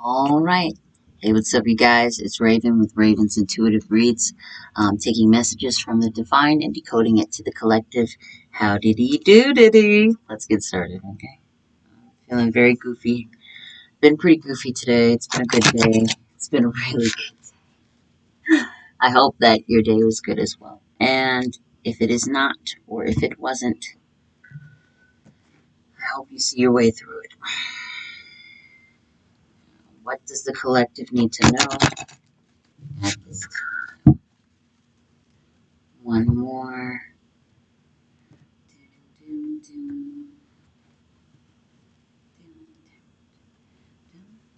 All right. Hey, what's up, you guys? It's Raven with Raven's Intuitive Reads, taking messages from the divine and decoding it to the collective. How did he do, did he? Let's get started, okay? Feeling very goofy. Been pretty goofy today. It's been a good day. It's been a really good. I hope that your day was good as well. And if it is not, or if it wasn't, I hope you see your way through it. What does the collective need to know at this time? One more.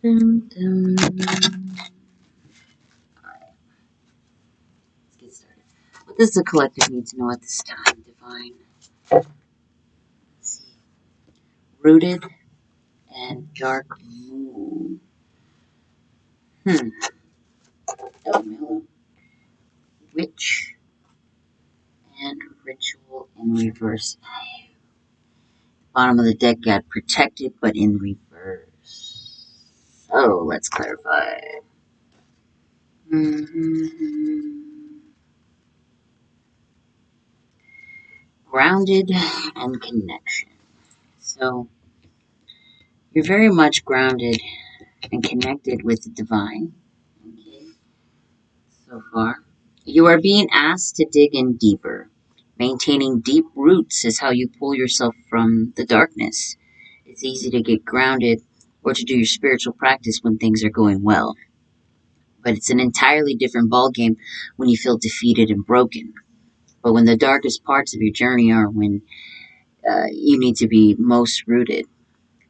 Alright, let's get started. What does the collective need to know at this time, Divine? Let's see. Rooted and dark moon. Oh, hello. Witch and ritual in reverse. Bottom of the deck got protected, but in reverse. So let's clarify. Grounded and connection. So you're very much grounded and connected with the divine. Okay, so far. You are being asked to dig in deeper. Maintaining deep roots is how you pull yourself from the darkness. It's easy to get grounded or to do your spiritual practice when things are going well. But it's an entirely different ballgame when you feel defeated and broken. But when the darkest parts of your journey are when you need to be most rooted.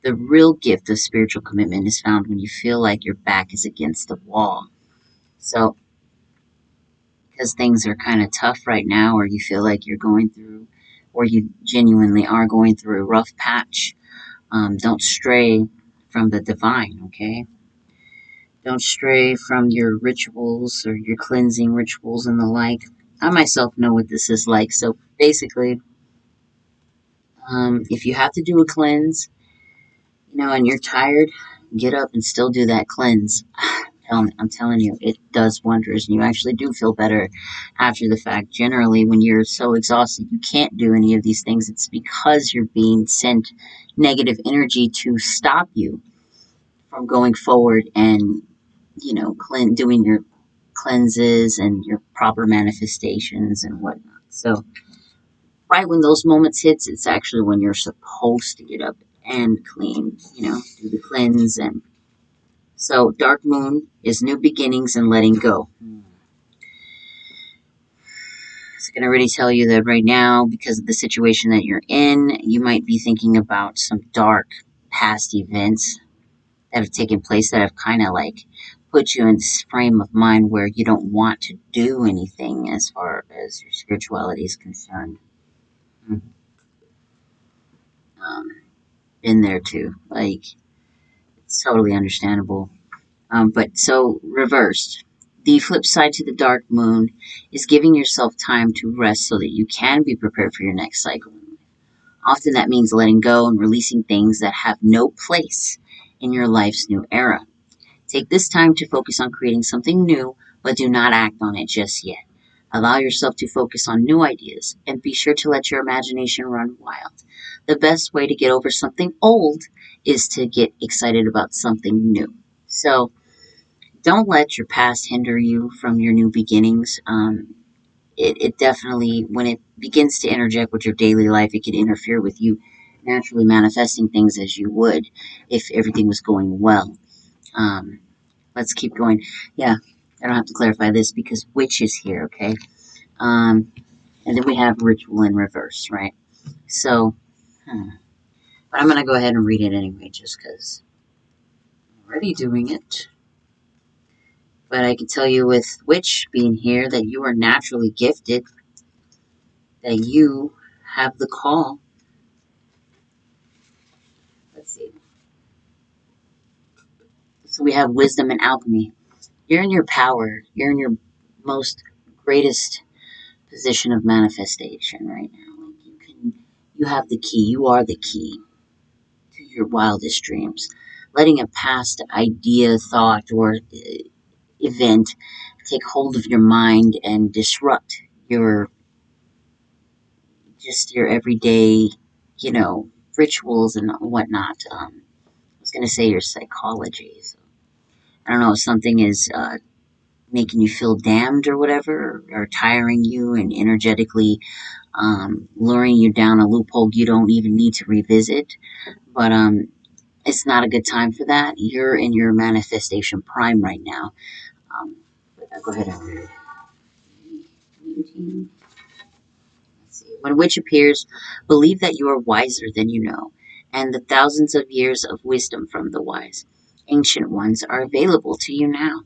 The real gift of spiritual commitment is found when you feel like your back is against the wall. So, because things are kind of tough right now, or you feel like you're going through, or you genuinely are going through a rough patch, don't stray from the divine, okay? Don't stray from your rituals or your cleansing rituals and the like. I myself know what this is like. So basically, if you have to do a cleanse, and you're tired, get up and still do that cleanse. I'm telling you, it does wonders, and you actually do feel better after the fact. Generally, when you're so exhausted, you can't do any of these things. It's because you're being sent negative energy to stop you from going forward and, doing your cleanses and your proper manifestations and whatnot. So, right when those moments hits, it's actually when you're supposed to get up and clean, do the cleanse. And so dark moon is new beginnings and letting go. It's going to really tell you that right now, because of the situation that you're in, you might be thinking about some dark past events that have taken place that have kind of like put you in this frame of mind where you don't want to do anything as far as your spirituality is concerned. Um, been there too. Like, it's totally understandable. But so reversed. The flip side to the dark moon is giving yourself time to rest so that you can be prepared for your next cycle. Often that means letting go and releasing things that have no place in your life's new era. Take this time to focus on creating something new, but do not act on it just yet. Allow yourself to focus on new ideas and be sure to let your imagination run wild. The best way to get over something old is to get excited about something new. So, don't let your past hinder you from your new beginnings. It definitely, when it begins to interject with your daily life, it can interfere with you naturally manifesting things as you would if everything was going well. Um, let's keep going. Yeah, I don't have to clarify this because witch is here, okay? And then we have ritual in reverse, right? So, but I'm going to go ahead and read it anyway just because I'm already doing it. But I can tell you with witch being here that you are naturally gifted, that you have the call. Let's see. So we have wisdom and alchemy. You're in your power. You're in your most greatest position of manifestation right now. Like you have the key. You are the key to your wildest dreams. letting a past idea, thought, or event take hold of your mind and disrupt your just your everyday, you know, rituals and whatnot. I was going to say your psychology. So I don't know if something is making you feel damned or whatever, or tiring you and energetically luring you down a loophole you don't even need to revisit. But it's not a good time for that. You're in your manifestation prime right now. Um, go ahead and read it. Let's see. When which appears, believe that you are wiser than you know, and the thousands of years of wisdom from the wise, ancient ones are available to you now.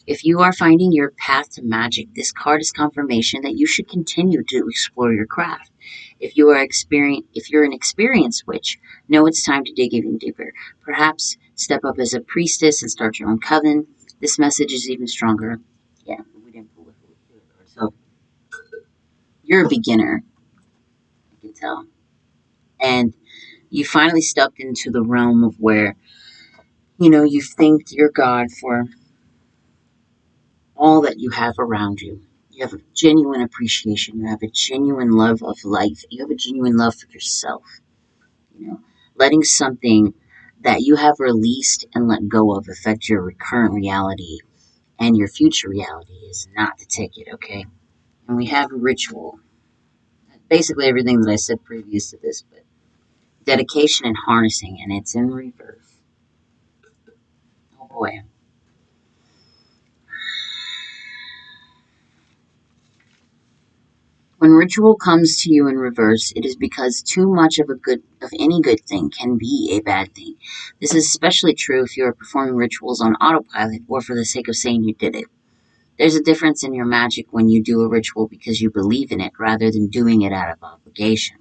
If you are finding your path to magic, this card is confirmation that you should continue to explore your craft. If you're an experienced witch, know it's time to dig even deeper. Perhaps step up as a priestess and start your own coven. This message is even stronger. Yeah, we didn't pull it. So you're a beginner, I can tell. And you finally stepped into the realm of where, you've thanked your God for all that you have around you. You have a genuine appreciation. You have a genuine love of life. You have a genuine love for yourself. Letting something that you have released and let go of affect your current reality and your future reality is not the ticket, okay? And we have a ritual. Basically everything that I said previous to this, but dedication and harnessing, and it's in reverse. Oh boy. When ritual comes to you in reverse, it is because too much of any good thing can be a bad thing. This is especially true if you are performing rituals on autopilot or for the sake of saying you did it. There's a difference in your magic when you do a ritual because you believe in it rather than doing it out of obligation.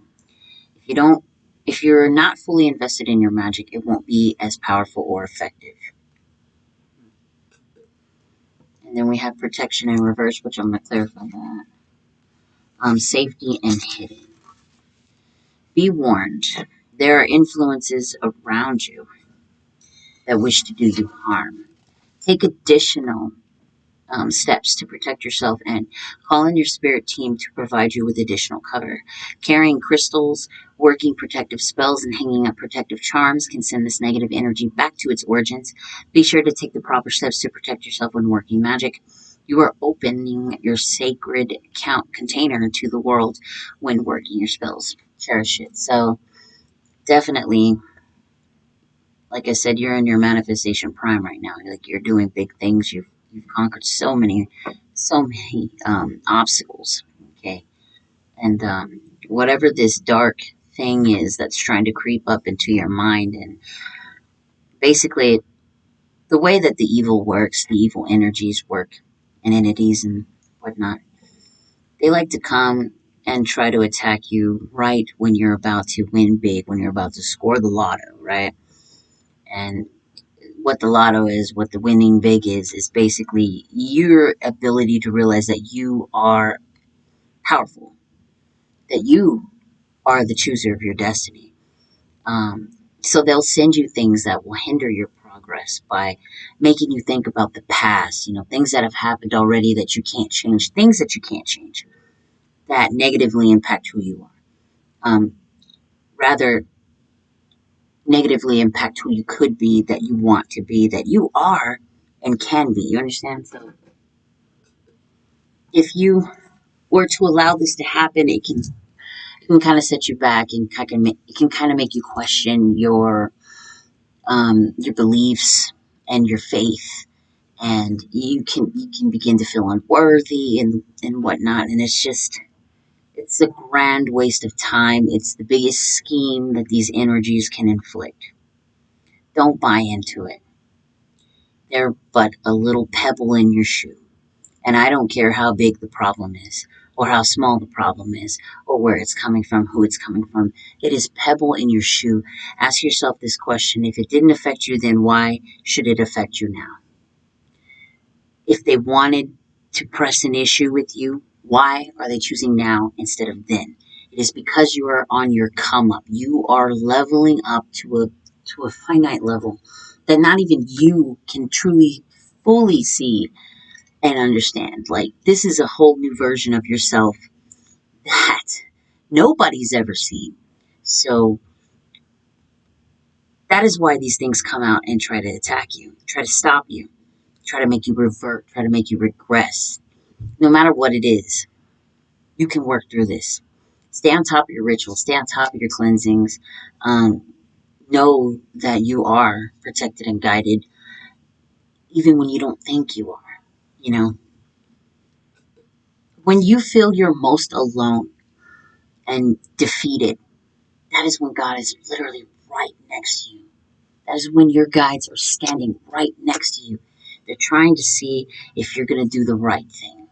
If you don't if you're not fully invested in your magic, it won't be as powerful or effective. And then we have protection in reverse, which I'm going to clarify that. Safety and hidden. Be warned, there are influences around you that wish to do you harm. Take additional steps to protect yourself and call in your spirit team to provide you with additional cover. Carrying crystals, working protective spells, and hanging up protective charms can send this negative energy back to its origins. Be sure to take the proper steps to protect yourself when working magic. You are opening your sacred container to the world when working your spells. Cherish it. So, definitely, like I said, you're in your manifestation prime right now. Like you're doing big things. You've conquered so many obstacles. Okay, and whatever this dark thing is that's trying to creep up into your mind, and basically the way that the evil works, the evil energies work, and entities and whatnot, they like to come and try to attack you right when you're about to win big, when you're about to score the lotto, right? And what the lotto is, what the winning big is basically your ability to realize that you are powerful, that you are the chooser of your destiny. Um, so they'll send you things that will hinder your progress by making you think about the past, things that have happened already that you can't change, things that you can't change that negatively impact who you are. Rather, negatively impact who you could be, that you want to be, that you are and can be. You understand? So if you were to allow this to happen, it can kind of set you back and it can kind of make you question your beliefs and your faith, and you can begin to feel unworthy and whatnot, and it's a grand waste of time. It's the biggest scheme that these energies can inflict. Don't buy into it. They're but a little pebble in your shoe. And I don't care how big the problem is, or how small the problem is, or where it's coming from, who it's coming from. It is pebble in your shoe. Ask yourself this question: if it didn't affect you, then why should it affect you now? If they wanted to press an issue with you, why are they choosing now instead of then? It is because you are on your come up. You are leveling up to a finite level that not even you can truly fully see and understand. Like, this is a whole new version of yourself that nobody's ever seen. So that is why these things come out and try to attack you, try to stop you, try to make you revert, try to make you regress. No matter what it is, you can work through this. Stay on top of your rituals, stay on top of your cleansings. Know that you are protected and guided, even when you don't think you are. You know, when you feel you're most alone and defeated, that is when God is literally right next to you. That is when your guides are standing right next to you. They're trying to see if you're going to do the right thing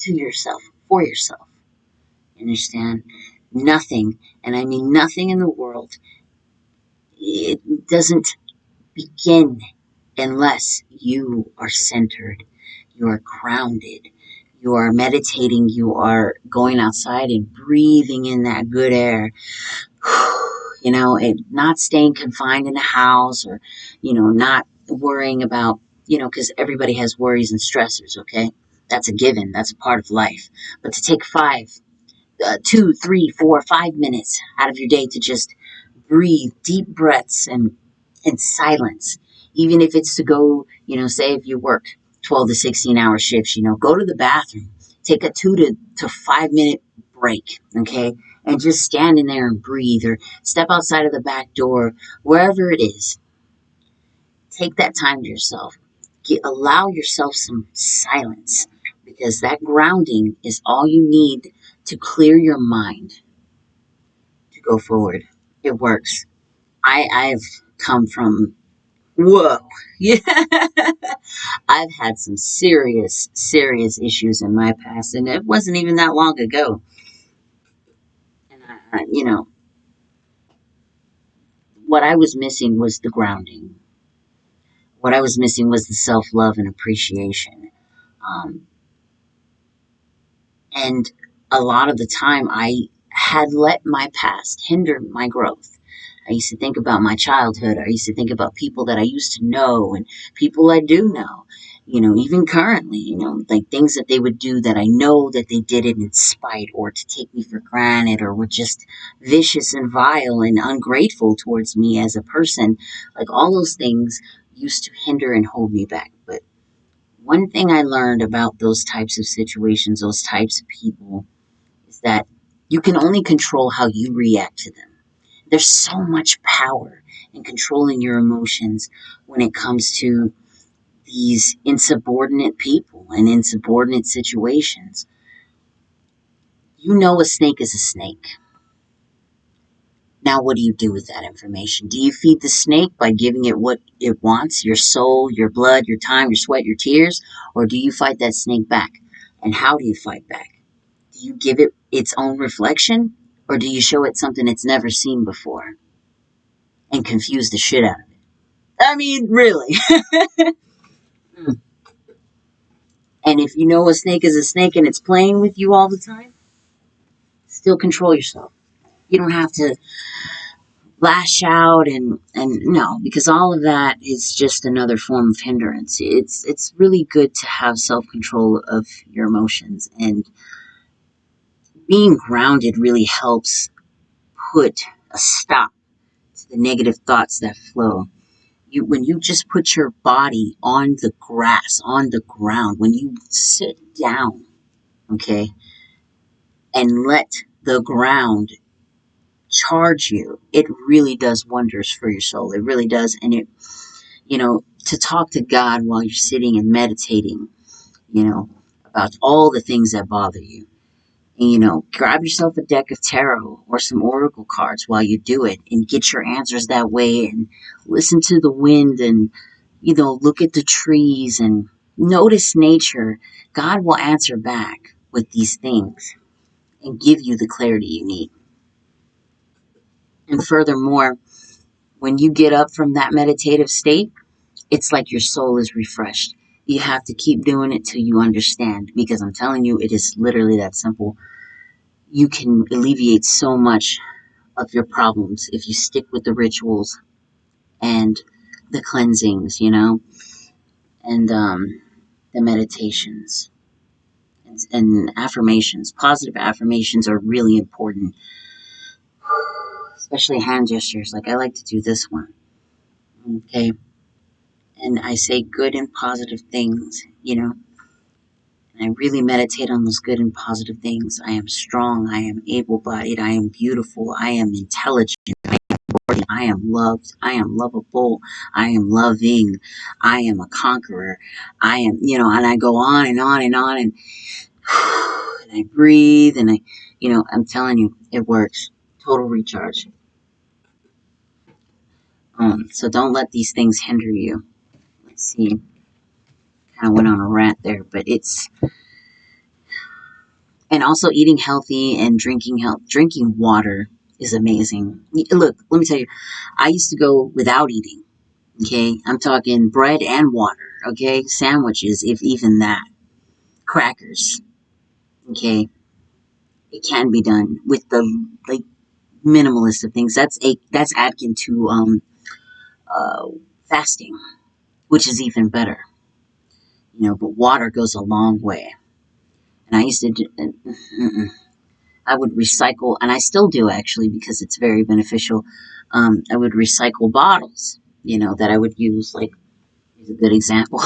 to yourself, for yourself. You understand? Nothing, and I mean nothing in the world, it doesn't begin unless you are centered, you are grounded, you are meditating, you are going outside and breathing in that good air. Not staying confined in a house, or, not worrying about, because everybody has worries and stressors, okay? That's a given. That's a part of life. But to take 2, 3, 4, 5 minutes out of your day to just breathe deep breaths and silence, even if it's to go, say if you work 12 to 16 hour shifts, go to the bathroom, take a 2 to 5 minute break, okay? And just stand in there and breathe, or step outside of the back door, wherever it is. Take that time to yourself. Allow yourself some silence, because that grounding is all you need to clear your mind to go forward. It works. I've come from, whoa, yeah. I've had some serious, serious issues in my past, and it wasn't even that long ago. And what I was missing was the grounding. What I was missing was the self love and appreciation. Um, and a lot of the time, I had let my past hinder my growth. I used to think about my childhood. I used to think about people that I used to know and people I do know, even currently, like things that they would do that I know that they did it in spite, or to take me for granted, or were just vicious and vile and ungrateful towards me as a person. Like, all those things used to hinder and hold me back. But one thing I learned about those types of situations, those types of people, is that you can only control how you react to them. There's so much power in controlling your emotions when it comes to these insubordinate people and insubordinate situations. You know a snake is a snake. Now, what do you do with that information? Do you feed the snake by giving it what it wants, your soul, your blood, your time, your sweat, your tears? Or do you fight that snake back? And how do you fight back? Do you give it its own reflection? Or do you show it something it's never seen before and confuse the shit out of it? I mean, really. And if you know a snake is a snake and it's playing with you all the time, still control yourself. You don't have to lash out and no, because all of that is just another form of hindrance. It's really good to have self-control of your emotions, and being grounded really helps put a stop to the negative thoughts that flow. When you just put your body on the grass, on the ground, when you sit down, okay, and let the ground charge you, it really does wonders for your soul. It really does. And to talk to God while you're sitting and meditating, about all the things that bother you. And, grab yourself a deck of tarot or some oracle cards while you do it, and get your answers that way, and listen to the wind, and, look at the trees and notice nature. God will answer back with these things and give you the clarity you need. And furthermore, when you get up from that meditative state, it's like your soul is refreshed. You have to keep doing it till you understand, because I'm telling you, it is literally that simple. You can alleviate so much of your problems if you stick with the rituals and the cleansings, and the meditations and affirmations. Positive affirmations are really important, especially hand gestures. Like I like to do this one, okay? And I say good and positive things, and I really meditate on those good and positive things. I am strong. I am able bodied. I am beautiful. I am intelligent. I am loved. I am lovable. I am loving. I am a conqueror. I am, and I go on and on and on and, and I breathe and I'm telling you, it works. Total recharge. So don't let these things hinder you. Let's see. Kind of went on a rant there, but and also eating healthy and drinking water is amazing. Look, let me tell you, I used to go without eating. Okay, I'm talking bread and water. Okay, sandwiches, if even that, crackers. Okay, it can be done with the like minimalist of things. That's akin to uh fasting, which is even better. But water goes a long way. And I used to do, I would recycle, and I still do actually because it's very beneficial. I would recycle bottles, that I would use. Like, is a good example.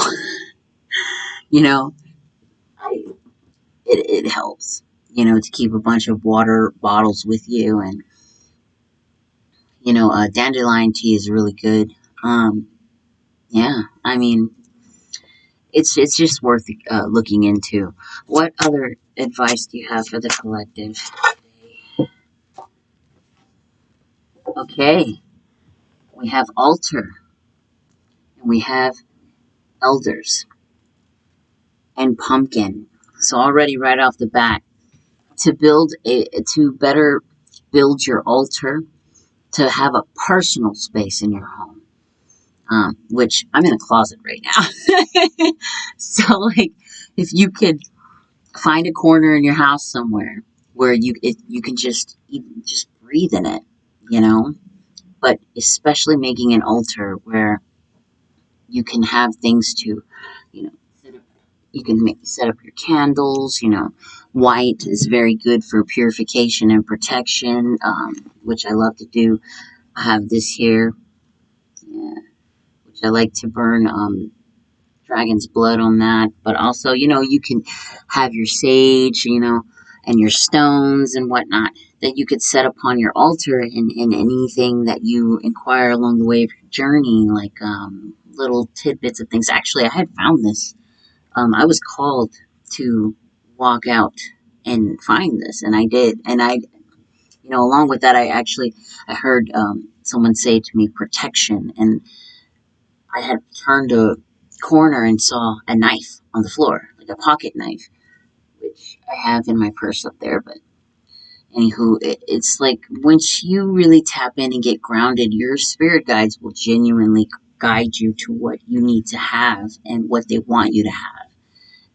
you know, I it helps, to keep a bunch of water bottles with you, and dandelion tea is really good. Yeah, I mean, it's just worth looking into. What other advice do you have for the collective? Okay, we have altar, and we have elders, and pumpkin. So already right off the bat, to better build your altar, to have a personal space in your home. Which I'm in a closet right now. So like, if you could find a corner in your house somewhere where you can just breathe in it, you know. But especially making an altar where you can have things to, you know, you can set up your candles. White is very good for purification and protection, which I love to do. I have this here, yeah, which I like to burn dragon's blood on that. But also, you can have your sage, and your stones and whatnot that you could set upon your altar in anything that you inquire along the way of your journey, like little tidbits of things. Actually, I had found this. I was called to walk out and find this, and I did. And along with that, I heard someone say to me protection, and I had turned a corner and saw a knife on the floor, like a pocket knife, which I have in my purse up there. But anywho, it's like once you really tap in and get grounded, your spirit guides will genuinely guide you to what you need to have and what they want you to have.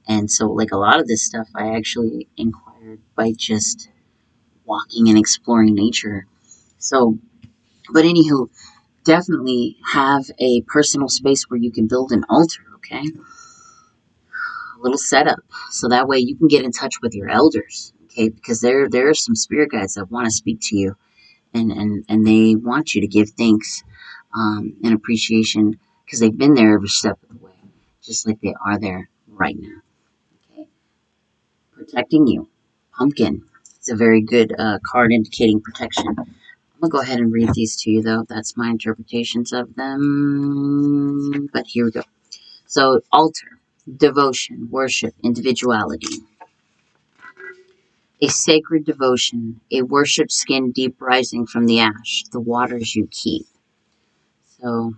And so, like a lot of this stuff, I actually inquired by just walking and exploring nature. So, but anywho, definitely have a personal space where you can build an altar, okay? A little setup. So that way you can get in touch with your elders, okay? Because there are some spirit guides that want to speak to you, and they want you to give thanks and appreciation because they've been there every step of the way, just like they are there right now, okay? Protecting you. Pumpkin. It's a very good card indicating protection. I'm going to go ahead and read these to you, though. That's my interpretations of them. But here we go. So, altar, devotion, worship, individuality. A sacred devotion, a worship skin deep rising from the ash, the waters you keep. So,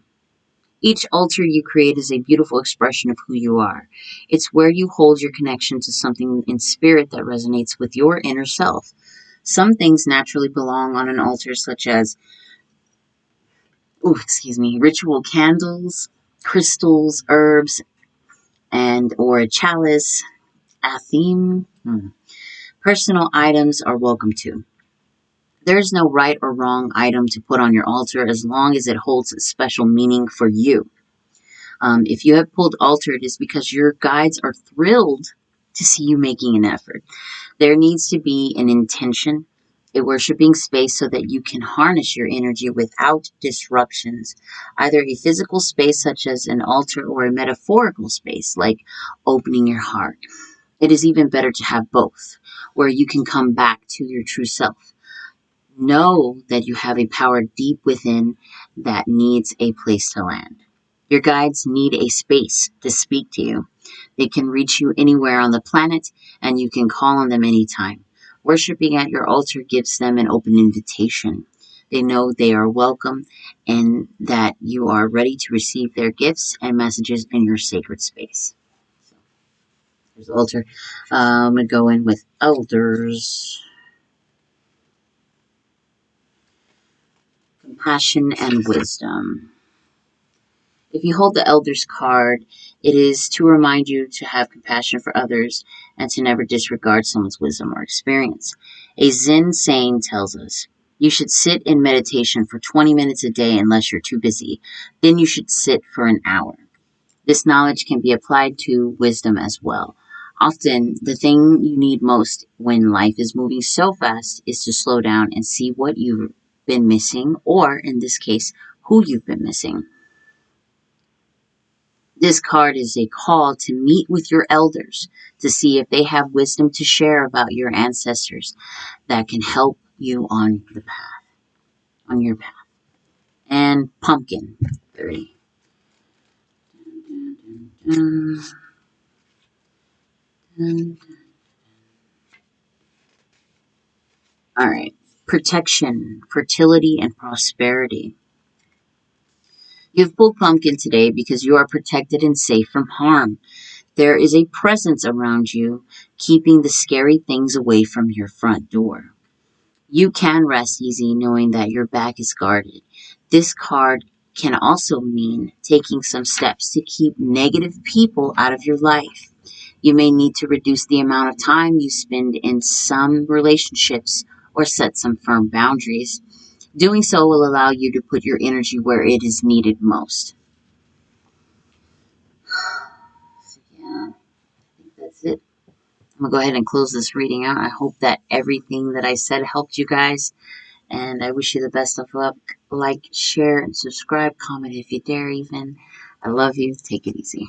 each altar you create is a beautiful expression of who you are. It's where you hold your connection to something in spirit that resonates with your inner self. Some things naturally belong on an altar, such as, ritual candles, crystals, herbs, and or a chalice, a theme. Personal items are welcome too. There is no right or wrong item to put on your altar as long as it holds a special meaning for you. If you have pulled altar, it is because your guides are thrilled to see you making an effort. There needs to be an intention, a worshiping space so that you can harness your energy without disruptions. Either a physical space such as an altar or a metaphorical space like opening your heart. It is even better to have both, where you can come back to your true self. Know that you have a power deep within that needs a place to land. Your guides need a space to speak to you. They can reach you anywhere on the planet, and you can call on them anytime. Worshipping at your altar gives them an open invitation. They know they are welcome and that you are ready to receive their gifts and messages in your sacred space. So, there's the altar. I'm going to go in with elders. Compassion and wisdom. If you hold the Elder's card, it is to remind you to have compassion for others and to never disregard someone's wisdom or experience. A Zen saying tells us, you should sit in meditation for 20 minutes a day unless you're too busy. Then you should sit for an hour. This knowledge can be applied to wisdom as well. Often, the thing you need most when life is moving so fast is to slow down and see what you've been missing, or in this case, who you've been missing. This card is a call to meet with your elders to see if they have wisdom to share about your ancestors that can help you on your path. And pumpkin 30. All right. Protection, fertility, and prosperity. You've pulled pumpkin today because you are protected and safe from harm. There is a presence around you, keeping the scary things away from your front door. You can rest easy knowing that your back is guarded. This card can also mean taking some steps to keep negative people out of your life. You may need to reduce the amount of time you spend in some relationships or set some firm boundaries. Doing so will allow you to put your energy where it is needed most. So yeah, I think that's it. I'm going to go ahead and close this reading out. I hope that everything that I said helped you guys. And I wish you the best of luck. Like, share, and subscribe. Comment if you dare even. I love you. Take it easy.